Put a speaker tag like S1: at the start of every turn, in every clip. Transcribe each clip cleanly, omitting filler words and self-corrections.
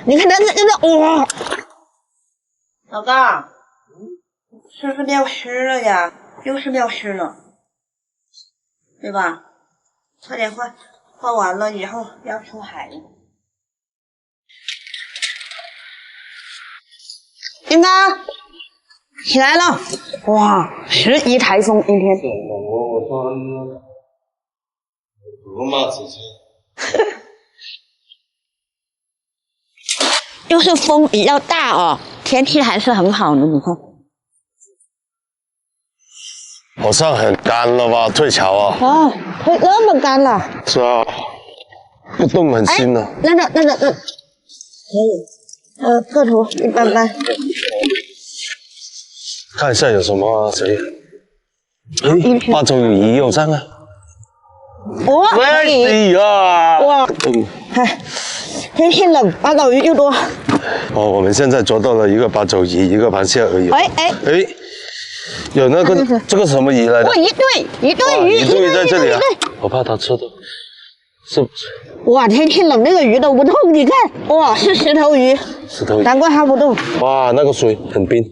S1: 你看那哇！老大，是不是掉湿了呀？又是掉湿了，对吧？快点换，换完了以后要出海。金刚，起来了！哇，11台风今天。
S2: 我骂姐姐。
S1: 就是风比较大哦，天气还是很好的，你看。
S2: 好像很干了吧？退潮啊！
S1: 哦，会那么干了？
S2: 是啊，不动很新了。
S1: 那可以，个头一般般。
S2: 看一下有什么谁？哎，八爪鱼有上啊！
S1: 哇，可以
S2: 呀！
S1: 哇，嗨，天气冷，八爪鱼又多。
S2: 哦，我们现在捉到了一个八爪鱼，一个螃蟹而已。哎，有那个这个什么鱼来的？
S1: 哇，一对鱼，
S2: 一对在这里啊！我怕它吃到，是不是？
S1: 哇，天气冷，那个鱼都不动，你看，哇，是石头鱼，难怪它不动。
S2: 哇，那个水很冰。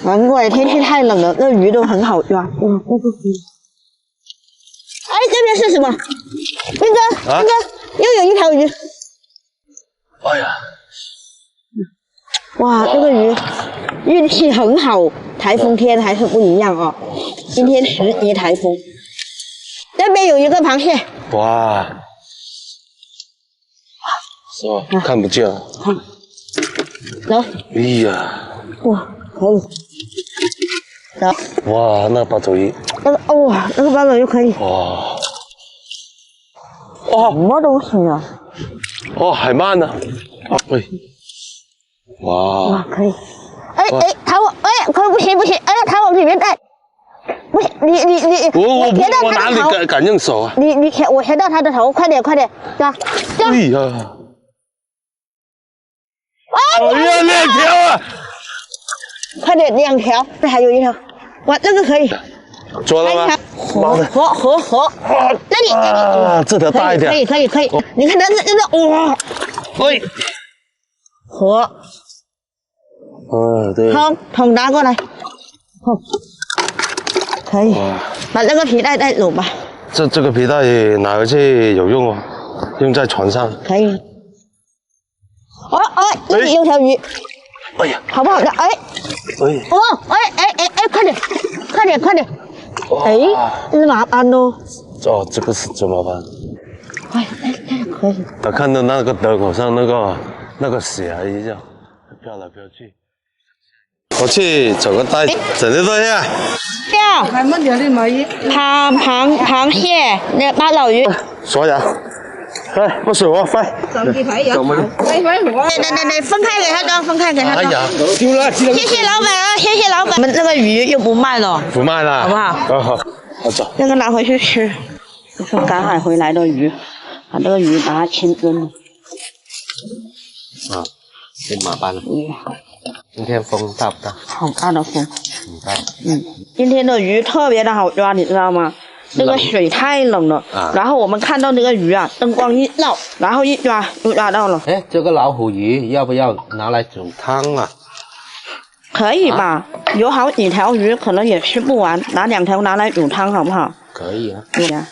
S1: 难怪天气太冷了，那鱼都很好抓。哇，那个鱼。哎，这边是什么？那个，又有一条鱼。
S2: 哎呀！
S1: 哇，这个鱼运气很好，台风天还是不一样哦。今天11台风，那边有一个螃蟹。
S2: 哇，是吧？看不见。
S1: 走。
S2: 哎呀！
S1: 哇，可以。走。
S2: 哇，那八爪鱼。
S1: 那个八爪鱼可以。
S2: 哇。
S1: 什么东西啊？
S2: 哦，海鳗呢？喂。哇，
S1: 可以。它可不行，它往里面带，不行，你，
S2: 我哪里敢用手啊？
S1: 我牵到它的头，快点，抓！
S2: 哎呀！哎呀，2条啊！
S1: 快点，2条，这还有1条，哇，这个可以。
S2: 抓了吗？
S1: 活，那里
S2: 啊，这条大一点。
S1: 可以，你看那哇，
S2: 喂，
S1: 活。
S2: 对。
S1: 桶拿过来，可以，把那个皮带带走吧。
S2: 这个皮带拿回去有用哦，用在船上。
S1: 可以。那里有条鱼。
S2: 哎呀，
S1: 好不好的？快点！这麻烦哦。
S2: 这个是怎么办？
S1: 可以。
S2: 我看到那个德口上那个血一样飘来飘去。我去找个袋，整得多呀？螃蟹，
S1: 那八爪鱼。
S2: 刷牙。哎，不是我快。
S1: 对，分开给他装，哎呀，丢了！谢谢老板啊，谢谢老板。我们这个鱼又不卖了。
S2: 不卖了，
S1: 好不好？
S2: 好走。
S1: 这个拿回去吃，这是赶海回来的鱼，把这个鱼把它清蒸了。
S2: 先马班了。今天风大不大？
S1: 好大的风。
S2: 很大。
S1: 今天的鱼特别的好抓，你知道吗？那个水太冷了，然后我们看到那个鱼啊，灯光一照，然后一抓就抓到了。
S3: 哎，这个老虎鱼要不要拿来煮汤啊？
S1: 可以吧？有好几条鱼，可能也吃不完，拿2条拿来煮汤好不好？
S3: 可以啊。
S1: 对呀。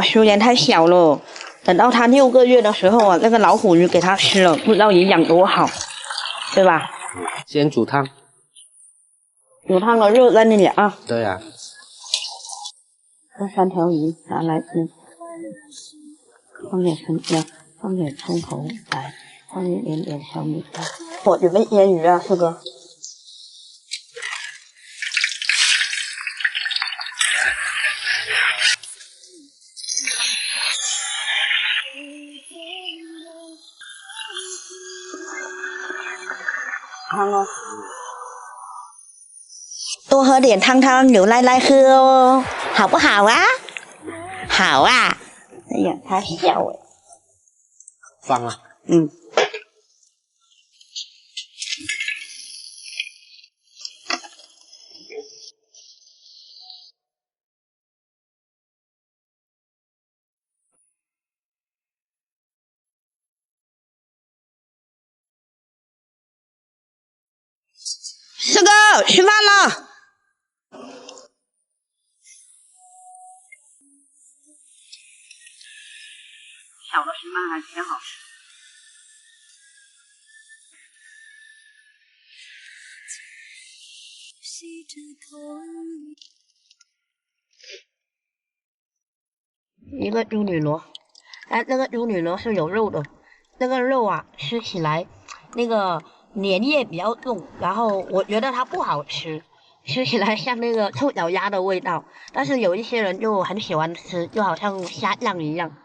S1: 苏妍太小了，等到它6个月的时候啊，那个老虎鱼给它吃了，不知道营养多好，对吧？
S3: 先煮汤。
S1: 煮汤的肉在那里啊。
S3: 对呀。
S1: 这3条鱼拿来放点葱姜，放点葱头来，放一点点小米椒。我准备腌鱼啊，四哥。汤哦。多喝点汤，牛奶来喝哦，好不好啊？好啊！哎呀，他笑哎。
S3: 放啊。
S1: 四哥，吃饭了。小的吃饭还挺好吃。一个猪女螺，哎，那个猪女螺是有肉的，那个肉啊，吃起来那个粘液比较重，然后我觉得它不好吃，吃起来像那个臭脚丫的味道。但是有一些人就很喜欢吃，就好像虾酱一样。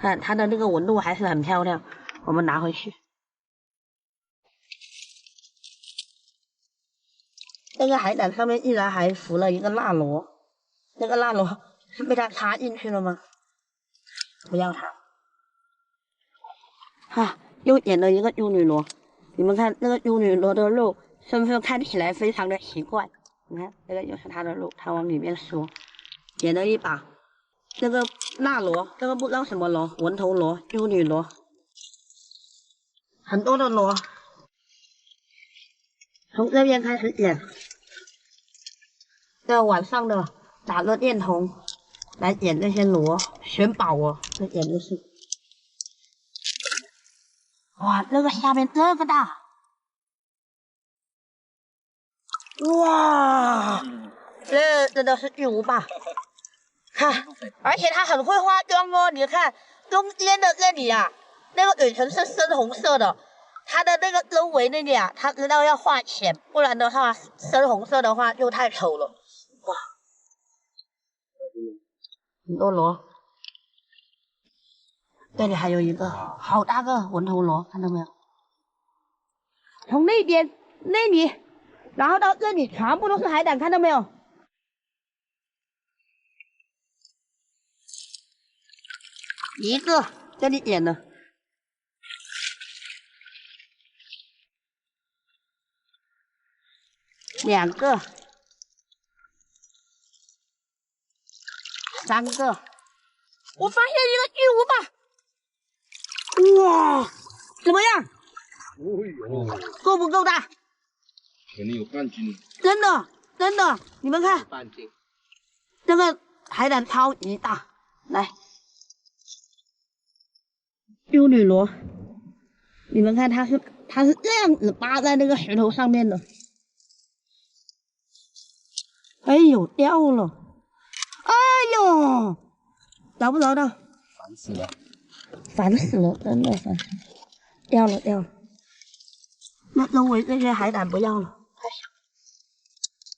S1: 看它的那个纹路还是很漂亮，我们拿回去。那个海胆上面依然还浮了一个蜡螺，那个蜡螺是被它插进去了吗？不要它。哈，又点了一个猪女螺。你们看那个猪女螺的肉，是不是看起来非常的奇怪？你看这个就是它的肉，它往里面缩。点了一把那个蜡螺，这个不知道什么螺，纹头螺、猪女螺，很多的螺。从这边开始点，这晚上的打个电筒来点这些螺，选宝哦，这简直是。哇，这个下面这个大，哇，这真的是巨无霸，看，而且它很会化妆哦，你看中间的这里啊，那个嘴唇是深红色的，它的那个周围那里啊，它知道要画浅，不然的话深红色的话就太丑了，哇，很多螺，这里还有一个好大个纹头螺，看到没有？从那边那里，然后到这里全部都是海胆，看到没有？一个这里点的，两个，三个，我发现一个巨无霸，哇，怎么样？够不够大？
S3: 肯定有半斤。
S1: 真的，真的，你们看，
S3: 半斤。
S1: 这个海胆超级大，来，猪女螺，你们看它是这样子扒在那个石头上面的，哎呦掉了，哎呦，找不着的，
S3: 烦死了，
S1: 烦死了，真的烦死了，掉了掉了，那周围这些海胆不要了，太小。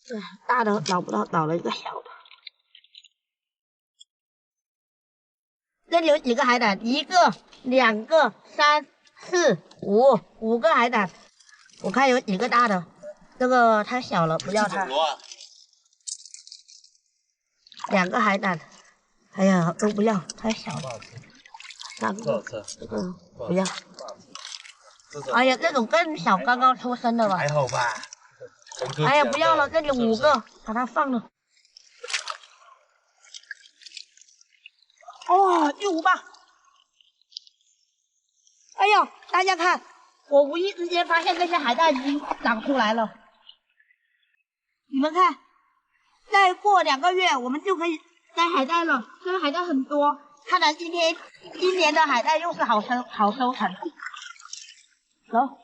S1: 对，大的找不到，找了一个小的。这里有几个海胆？一个、两个、三、四、五个海胆。我看有几个大的，这个太小了，不要它。两个海胆，哎呀，都不要，太小了。三个，这个不要。哎呀，这种更小，刚刚出生的吧？
S2: 还好吧。
S1: 哎呀，不要了，这里5个，把它放了。哦，巨无霸！哎呦，大家看，我无意之间发现这些海带已经长出来了。你们看，再过2个月，我们就可以摘海带了。这个海带很多，看来今年的海带又是好收成。走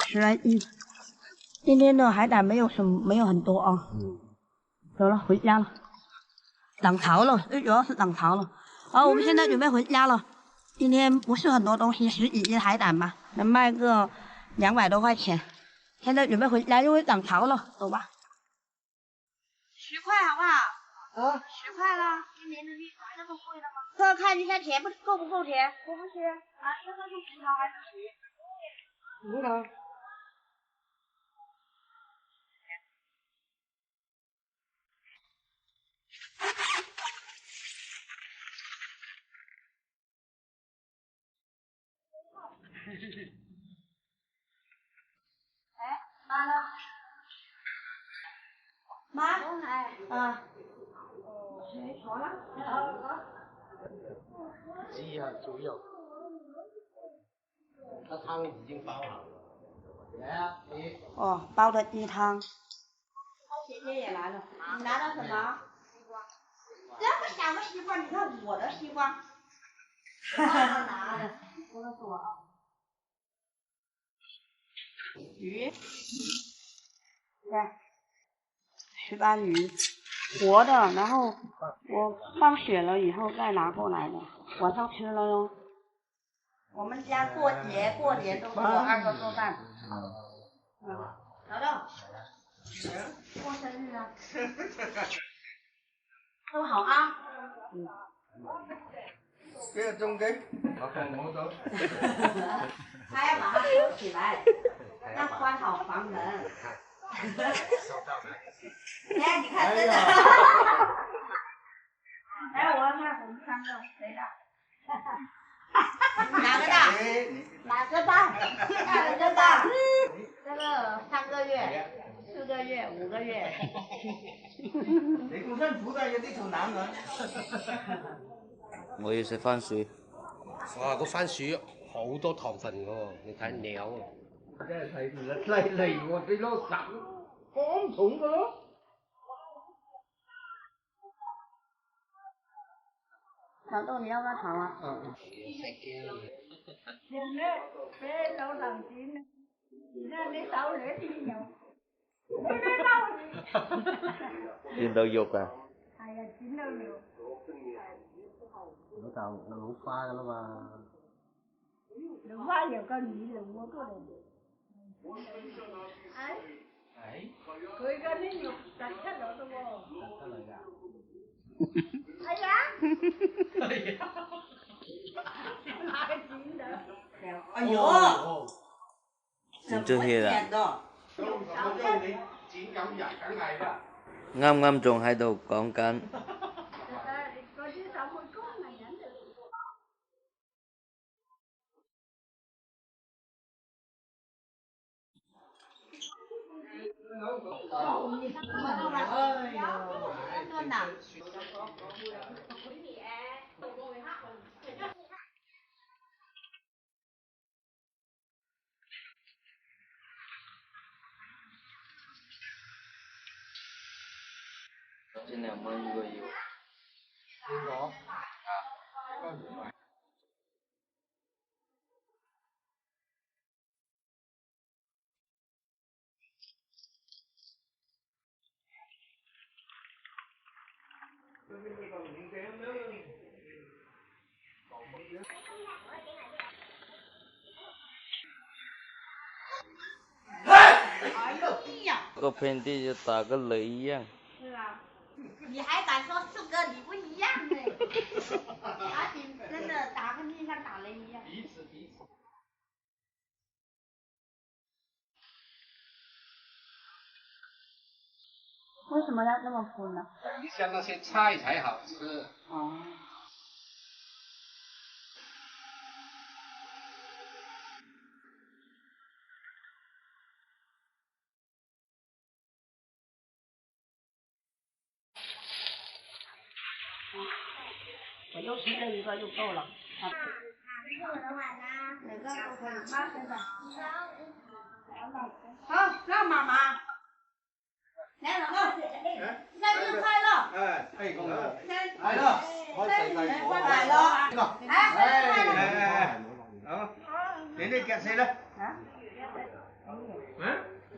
S1: ，10来斤。今天的海胆没有很多啊。走了，回家了。涨潮了，最主要是涨潮了。好，我们现在准备回家了。今天不是很多东西，10几斤海胆吧，能卖个200多块钱。现在准备回家，因为涨潮了，走吧。10块好不好？啊，10块啦！今年的绿茶那么贵了吗？哥看一下甜够不够甜？够不甜啊？这个是葡萄还是橘？葡萄。哎，妈呢？妈，啊，谁说了？
S3: 鸡啊，猪肉，它汤已经煲好了。
S1: 哦，煲的鸡汤。姐姐也来了，你拿的什么？这么小的西瓜，你看我的西瓜。拿的，这个是我。鱼，对，石斑鱼，活的，然后我放血了以后再拿过来的，晚上吃了哟。我们家过节都是我二哥做饭。老豆，过生日啊，收好啊。
S4: 这个中间，我看我走。
S1: 他要把它收起来，要关好房门。哎，你看真的。哎，我要看红三个，谁的？哪个大？哪个大？哪个大？这个3个月、4个月、5个月。
S4: 你咁辛苦都係有啲做男人。
S3: 我要食番薯。哇！個番薯好多糖分嘅喎，你睇料啊！
S4: 真係睇唔得犀利喎，你攞手咁重嘅咯。
S1: 小豆，你要不要尝啊？
S5: 俾老頭剪啊！而家你手兩邊有，
S3: 見到肉啊！
S5: 係啊，剪到肉。
S3: 老豆老花噶啦嘛。
S5: 老花有個女人我過嚟。佢嗰啲肉突出嚟咯喎。
S3: 出嚟㗎。
S5: 係啊。係啊。剪到。
S1: 哎呦！
S3: 剪咗血啦！啱啱仲喺度講緊。
S5: 嗰啲手會乾嚟緊就。
S3: 这2蚊一個要。个喷嚏就打个雷一样。
S1: 是啊，你还敢说四哥你不一样呢？阿锦真的打喷嚏像打雷一样。
S4: 彼此。
S1: 为什么要这么铺呢？
S4: 等一下那些菜才好吃。
S1: 哦。我又吃这一个就够了。哪个都可以，妈生的。好，让妈妈。来，老公，生日快樂！
S4: 係咁啦，
S1: 係
S4: 咯，
S1: 生日快樂！
S4: 好，你啲夾死啦。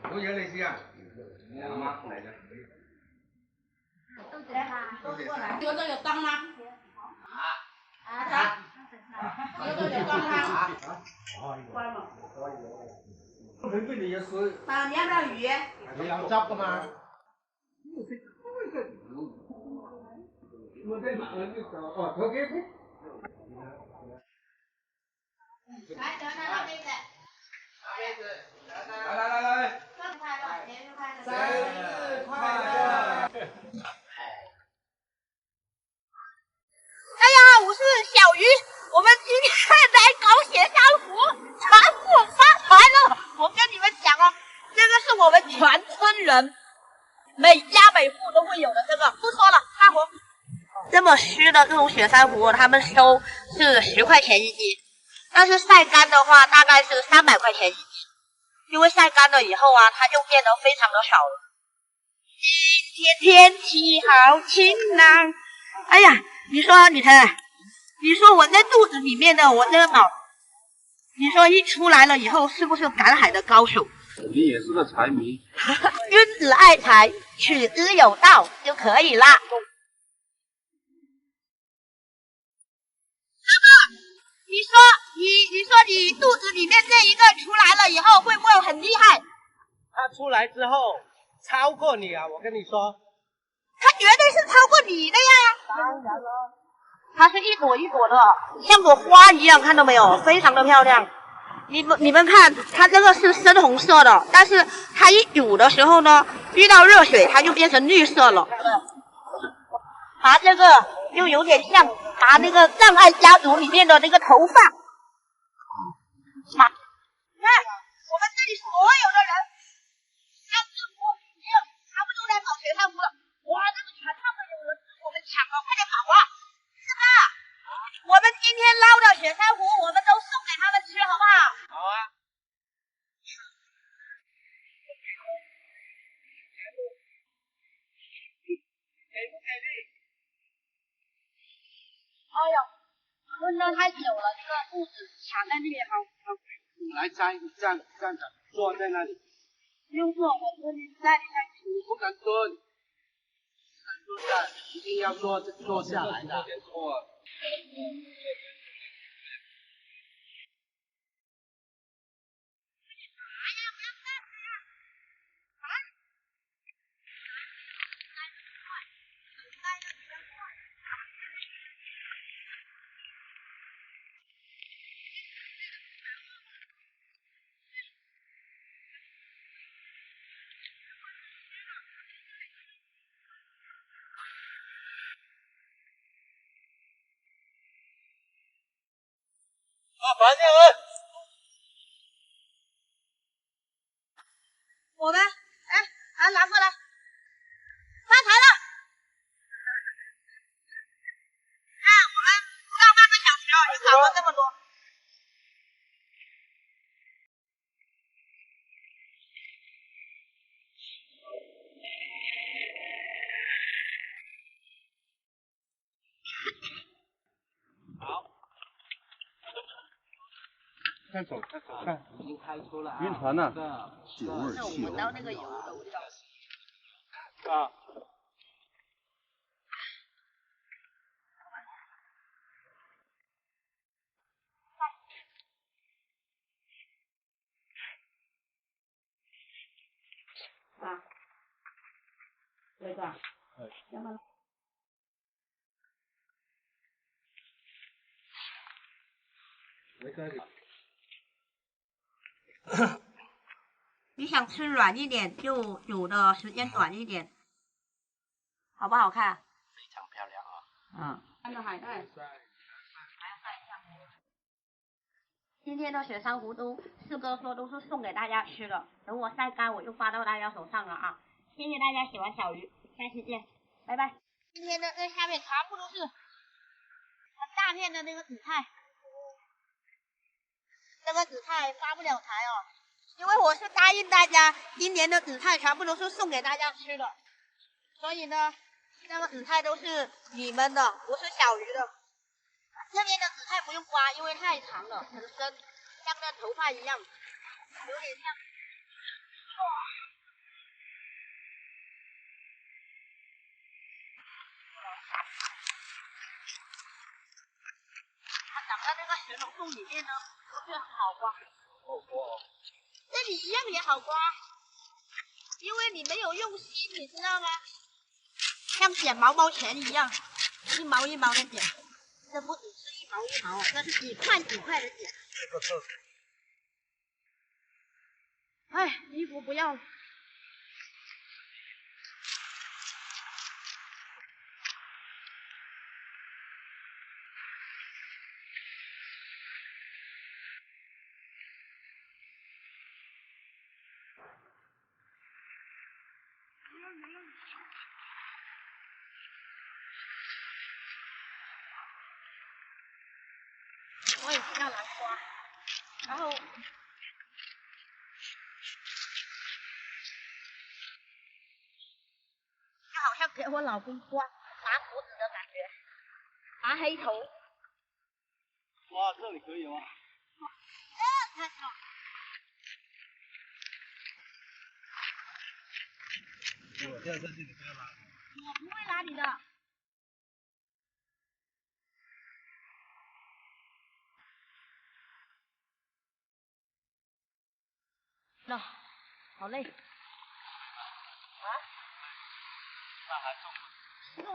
S4: 冇嘢你試啊？你阿媽嚟嘅。
S1: 過來，哥哥有當嗎？哥哥有當嗎？乖嘛。
S4: 佢邊度有水？
S1: 你要不要魚？
S4: 你有汁㗎嘛？我在哪呢？哦，佢嘅。
S1: 來，等他拿杯子。
S4: 來。
S1: 生日快樂，生日快樂。
S4: 生日快樂！
S1: 大家好，我是小鱼，我们今天来搞雪山湖，全部发财了！我跟你们讲哦，这个是我们全村人每家每户都会有的，这个不说了，大伙。这么湿的这种雪山湖，他们收是10块钱一斤，但是晒干的话大概是300块钱一斤。因为晒干了以后啊，它就变得非常的少了。今天天气好晴朗，哎呀，你说雨辰，你说我在肚子里面的我这个宝，你说一出来了以后是不是赶海的高手？
S4: 你也是个财迷。
S1: 君子爱财，取之有道就可以啦。你说你肚子里面这一个出来了以后会不会很厉害？
S3: 他出来之后超过你啊！我跟你说，
S1: 它绝对是超过你的呀。当然了，它是一朵一朵的，像朵花一样，看到没有？非常的漂亮。你们看，它这个是深红色的，但是它一煮的时候呢，遇到热水它就变成绿色了。它这个又有点像它那个障碍家族里面的那个头发。看，我们这里所有的人，像政府没有，他们都在搞雪山湖了。哇，这个船上面有人跟我们抢了，快点跑啊！是吧？我们今天捞的雪山湖，我们都送给他们吃，好不好？
S3: 好啊。给不给力？
S1: 哎呀，闷得太久了，这个肚子卡在那边，好。
S3: 你来站着，坐在那里。
S1: 不用坐，我这里在那边。
S3: 你不敢蹲，坐下，一定要坐下来的。
S2: 发现了！
S1: 我们，拿过来，发财了！我们不到半个小时了，就搞了这么多。
S4: 看手，看，
S3: 已经开出了啊。
S4: 晕船了，气味
S1: 那我闻到那个油的味道。
S4: 啊！
S1: 啊，这个，要不然你想吃软一点，就煮的时间短一点，好不好看？
S3: 非常漂亮啊！
S1: 嗯，看到海带。今天的雪山湖都四哥说都是送给大家吃的，等我晒干我就发到大家手上了啊！谢谢大家喜欢小鱼，下期见，拜拜。今天的那下面全部都是很大片的那个紫菜，这个紫菜发不了财哦，因为我是答应大家，今年的紫菜全部都是送给大家吃的，所以呢，这个紫菜都是你们的，不是小鱼的。这边的紫菜不用刮，因为太长了，很深，像那头发一样，有点像。它长在那个雪龙洞里面呢，不是很好刮。这里一样也好刮，因为你没有用心，你知道吗？像捡毛毛钱一样，一毛一毛的捡。这不只是一毛一毛，这是几块几块的捡。哎，衣服不要了。我也是要来刮，然后给我老公刮拔胡子的感觉，拔黑头。
S2: 哇，这里可以吗？
S1: 太好。
S2: 我现在在这里不要拉。
S1: 我不会拉你的。那、好累。啊？
S2: 那还痛吗？
S1: 哦。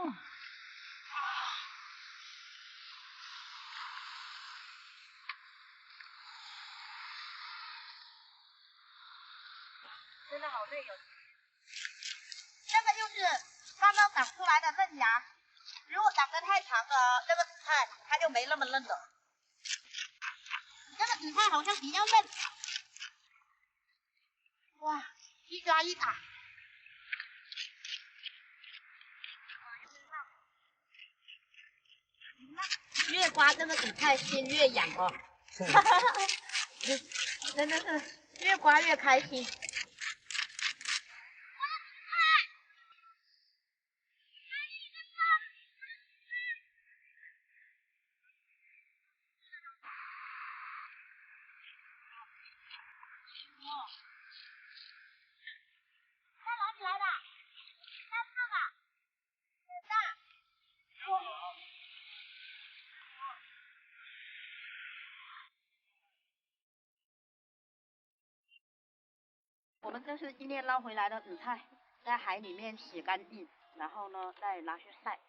S1: 真的好累哦。这个就是刚刚长出来的嫩芽，如果长得太长了，这个紫菜它就没那么嫩了。这个紫菜好像比较嫩。哇，一抓一打。越刮这个紫菜心越痒哦。真的是越刮越开心。我们这是今天捞回来的紫菜，在海里面洗干净，然后呢再拿去晒。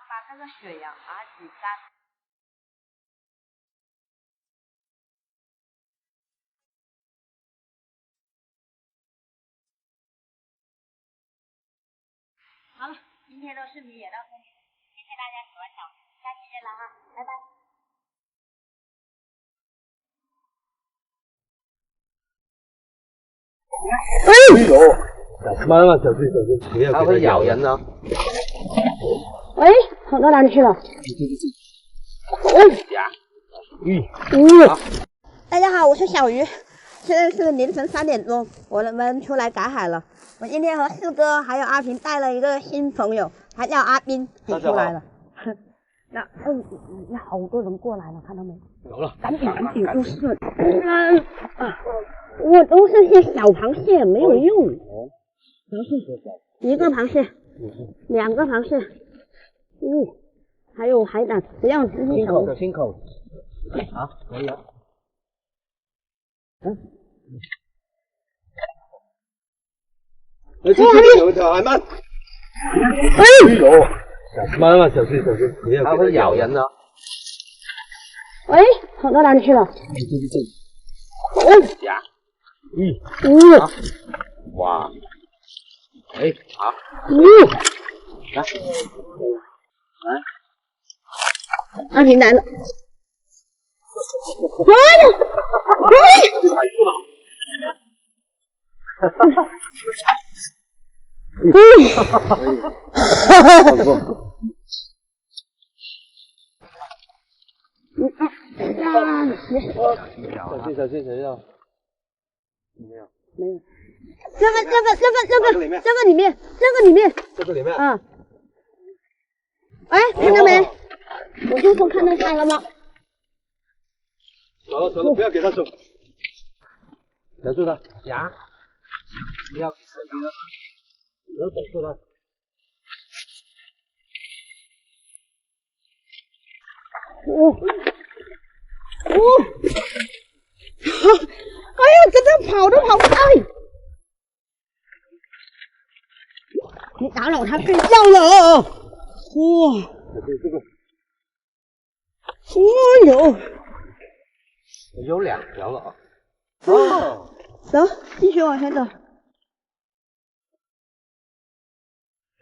S1: 把这个水呀把它挤干。好了，今天的视频也到这里，谢谢大家喜欢小鱼，下期见了哈，拜拜。
S2: 哎呦，慢慢小心小心，不要
S3: 它会咬人哦。
S1: 喂，跑到哪里去了？大家好，我是小鱼，现在是凌晨3点钟，我们出来赶海了。我今天和四哥还有阿平带了一个新朋友，他叫阿斌，也出来了。那好多人过来了，看到没？
S2: 有了，
S1: 赶紧就是，我都是些小螃蟹，没有用。一个螃蟹，2个螃蟹，还有海胆，不要直接手。
S3: 亲口。好，可以了。
S2: 来，这边有一条海鳗。哎呦，慢慢小心小心，不要。
S3: 它会咬人哦。
S1: 喂，跑到哪里去了？
S3: 呀。哇。哎，好。来。
S1: 阿平来了。
S2: 小心！没有。
S1: 这个里面。
S2: 这个里面。
S1: 啊。哎，看到没？我就说看到菜了吗？
S2: 走了，不要给他手。咬住他。
S3: 呀。不要给他咬。
S2: 不要咬住他。
S1: 哎呀，真的跑都跑不开。你打扰他睡觉了。哇！
S2: 这个。
S1: 哦呦！
S3: 有2条了啊。
S1: 哦。走，继续往前走。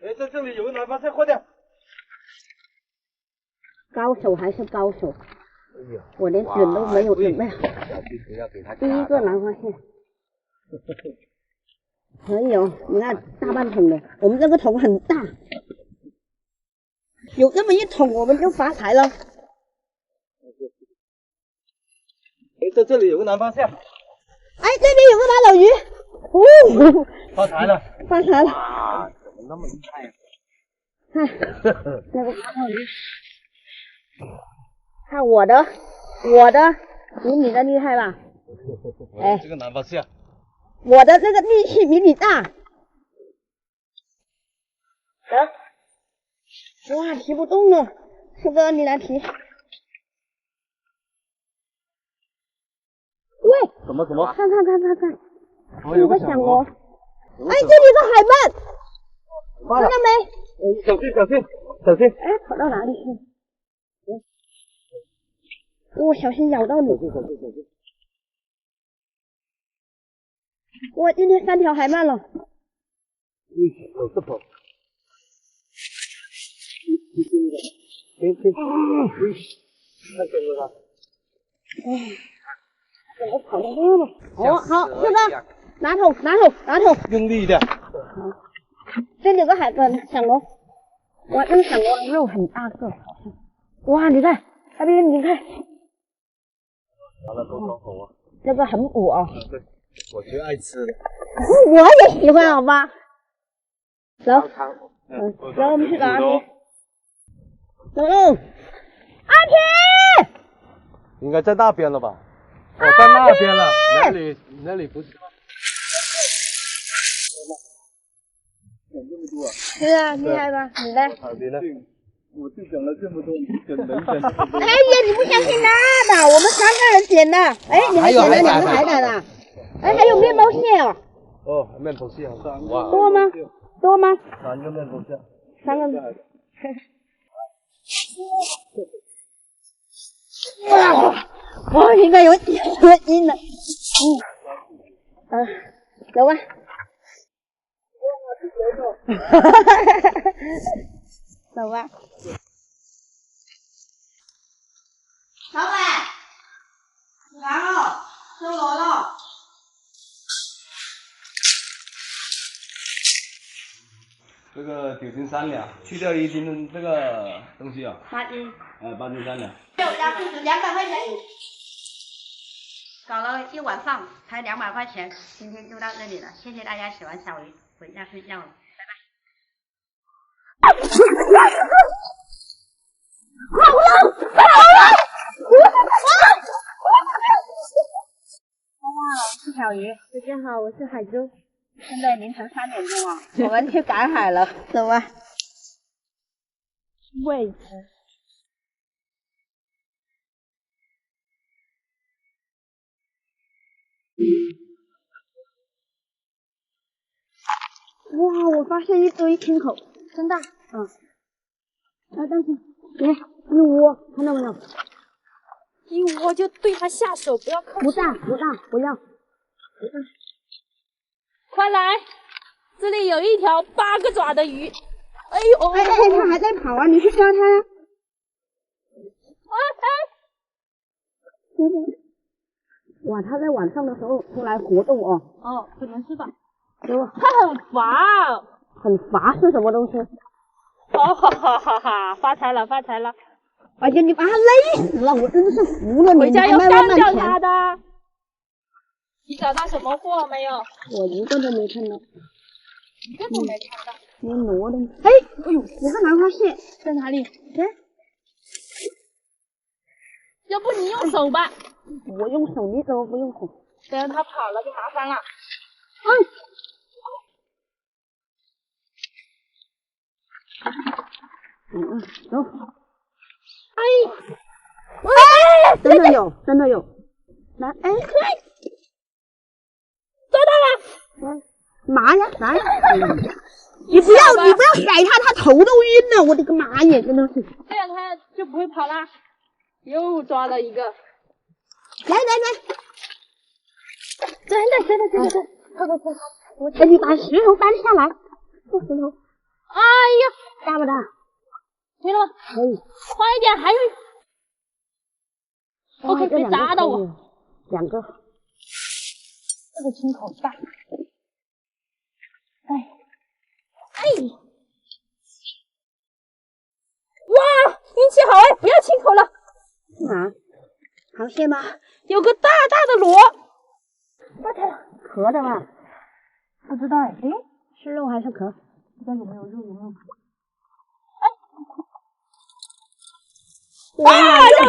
S2: 哎，在这里有个拿把菜，快点！
S1: 高手还是高手。
S3: 哎呀，
S1: 我连准都没有准备好。
S3: 不要给他
S1: 第一个兰花蟹。可以哦，你看大半桶的，我们这个桶很大，有这么一桶我们就发财了。
S4: 在这里有个南方蟹。
S1: 哎，这边有个马老鱼，哦，
S4: 发财了！
S1: 发财了！
S4: 哇，怎么那么厉害呀？
S1: 看那个马老鱼，看我的比你的厉害吧？哎，
S4: 这个南方蟹，
S1: 我的那个力气比你大。得，哇，提不动了，师哥你来提。喂，
S4: 什么？
S1: 看，
S4: 哦，
S1: 有个响螺。哎，这里有个海鳗，看到没？
S4: 小心！
S1: 哎，跑到哪里去？小心咬到你！
S4: 小心！
S1: 我今天3条海鳗了。
S4: 有这跑。太重了吧？
S1: 怎么跑到这了？哦，好，师哥，拿桶，
S4: 用力一点。
S1: 这里有个响螺，哇，那个响螺肉很大个，好像。哇，你看，那边你看，
S4: 完了，多爽口啊！
S1: 这个很补啊。
S4: 对，我最爱吃的。
S1: 我也喜欢，好吧？走，走，我们去找阿皮。走喽，阿皮！
S4: 应该在那边了吧？我在那边了，哪里不是吗？
S1: 对啊，厉害吧？你呢？
S4: 你呢？我就讲了这么多，你讲没讲？
S1: 哎呀，你不相信那的，我们3个人捡的。哎，你们捡了2个海胆啊？哎，还有面包蟹哦。
S4: 哦，面包蟹哇，
S1: 多吗
S4: 3个面包蟹
S1: ？3个。哇，应该有点恶心了。走吧。走吧。老板，吃饭了，收螺了。
S4: 这个9斤3两，去掉1斤的这个东西啊。
S1: 8斤。
S4: 8斤3两。
S1: 200块钱。搞了一晚上才200块钱，今天就到这里了，谢谢大家喜欢小鱼，回家睡觉了，拜拜。我是小鱼，大家好，我是海珠。现在凌晨3点钟啊，我们去赶海了，走吧。喂。哇，我发现一堆青口，真大。但是，一窝，看到没有？
S6: 一窝就对它下手，不要靠近。
S1: 不大，不要。
S6: 快来，这里有一条8个爪的鱼。哎呦！
S1: 哎，它还在跑啊！你去抓它呀！哇，它在晚上的时候出来活动哦。
S6: 哦，可能是吧。
S1: 它
S6: 很乏。
S1: 很乏是什么东西？
S6: 哈哈哈哈！发财了！
S1: 而且你把它累死了，我真的是服了你！
S6: 回家要干掉它的。你找到什么货没有？
S1: 我一个都没看到。
S6: 一个都没看到。
S1: 连螺都没。哎呦，你看兰花蟹
S6: 在哪里？要不你用手吧。
S1: 我用手，你怎么不用手？
S6: 等它跑了就麻烦了。
S1: 走。真的有。来，
S6: 抓到了。
S1: 麻呀，来！你不要甩它，它头都晕了！我的个妈呀，真的是！
S6: 这样它就不会跑啦。又抓了一个。
S1: 来！
S6: 真的，
S1: 快！你把石头搬下来，这石头。
S6: 哎呀，
S1: 大不大？
S6: 可以了，
S1: 可以。
S6: 快一点，还有。OK，别砸到我。
S1: 2个。
S6: 这个青口大。哇，运气好哎，不要青口了。
S1: 螃蟹吗？
S6: 有个大大的螺，发财了，
S1: 壳的吧？不知道哎，诶，是肉还是壳？不知道有没有肉，有没有壳？
S6: 啊，肉，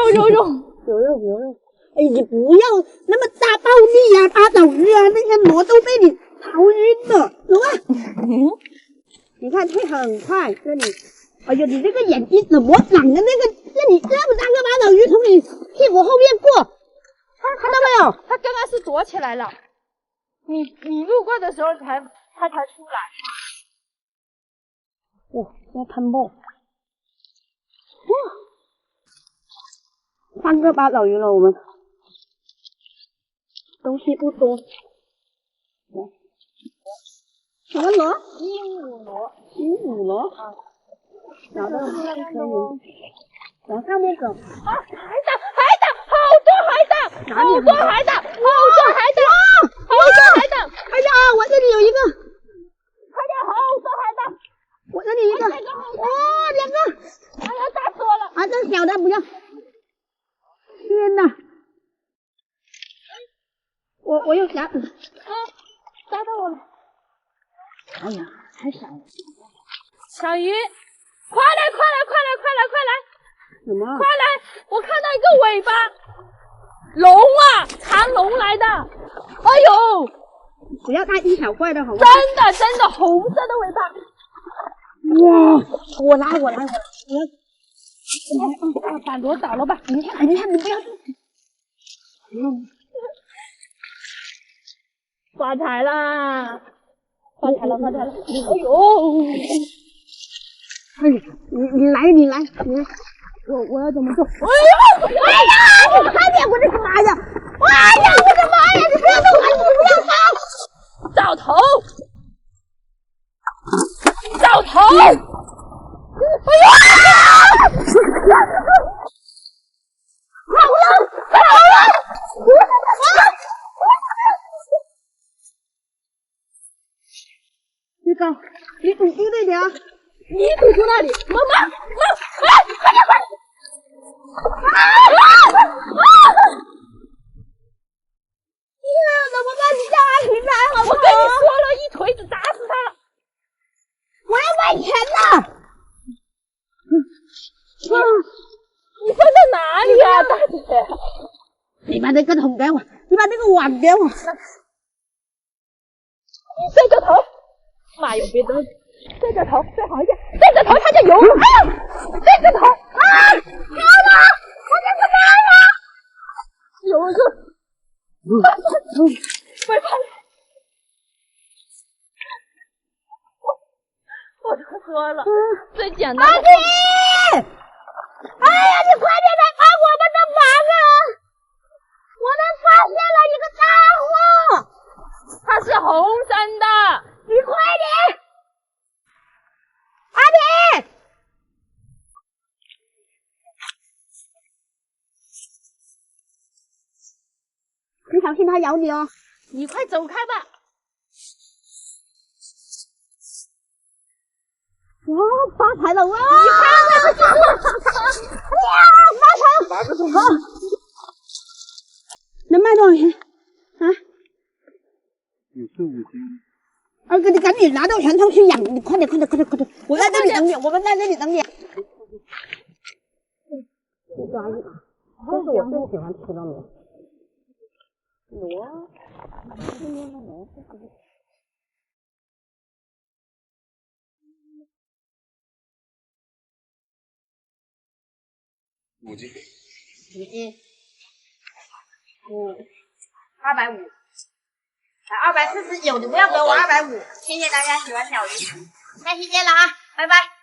S1: 有肉。哎，你不要那么大暴力呀，大岛鱼啊，那些螺都被你逃晕了，走啊！你看退很快，这里，哎呦，你这个眼睛怎么长的那你这么大个八爪鱼从你屁股后面过，看到没有？
S6: 它刚刚是躲起来了，你路过的时候它才出来。
S1: 哇，要喷爆！哇，3个八爪鱼了，我们东西不多。什么螺？鹦鹉螺。找到可以，往上面走。
S6: 啊，海胆，好多海胆，好多海胆。
S1: 哎呀，我这里有一个，
S6: 快点，好多海胆。
S1: 我这里一个，哦，2个。
S6: 哎呀，大死我了。
S1: 啊，这小的不要。天哪！我又夹。
S6: 抓到我了。
S1: 哎呀，太小了。
S6: 小鱼，快来！
S1: 什么？
S6: 快来！我看到一个尾巴，龙啊，长龙来的。哎呦，
S1: 不要大惊小怪的好吗？
S6: 真的红色的尾巴。
S1: 哇！我来。
S6: 把螺倒了吧。
S1: 你看，你不要动。
S6: 发财啦！发财了！哎呦！
S1: 你来，我要怎么做？哎呀！我看见我这个妈呀！哎呀，我的妈呀！你不要动我，你不要跑！
S6: 找头！哎呀！快了！
S1: 你走，你堵住那点啊！
S6: 你堵住那里，妈！哎，快点！
S1: 怎么办？你叫阿婷来好不好？
S6: 我跟你说了，一锤子打死他。
S1: 我要卖钱了！
S6: 你放在哪里啊，大姐？
S1: 你把这个桶给我，你把这个碗给我。
S6: 对着头，妈有别的，对着头最好一点，对着头它就游。哎呀，对着头啊！漂亮，我这是妈呀！有一个。没办法，我都说了，最简单的。
S1: 阿弟，哎呀，你快点来帮我们的忙啊！我们发现了一个大货，
S6: 它是红山的，
S1: 你快点！阿弟，你小心它咬你哦！
S6: 你快走开吧。
S1: 哇，发财了！哇，你看这个，哇，发财了！
S4: 拿个什
S1: 么？能卖多少钱？啊
S4: ？55斤。
S1: 二哥，你赶紧拿到船上去养，你快点！我在这里等你，我们在这里等你。这抓鱼，这是我最喜欢吃的螺。螺，5
S4: 斤。
S1: 5斤，250。249，你不要给我250。谢谢大家喜欢小鱼，下期见了啊，拜拜。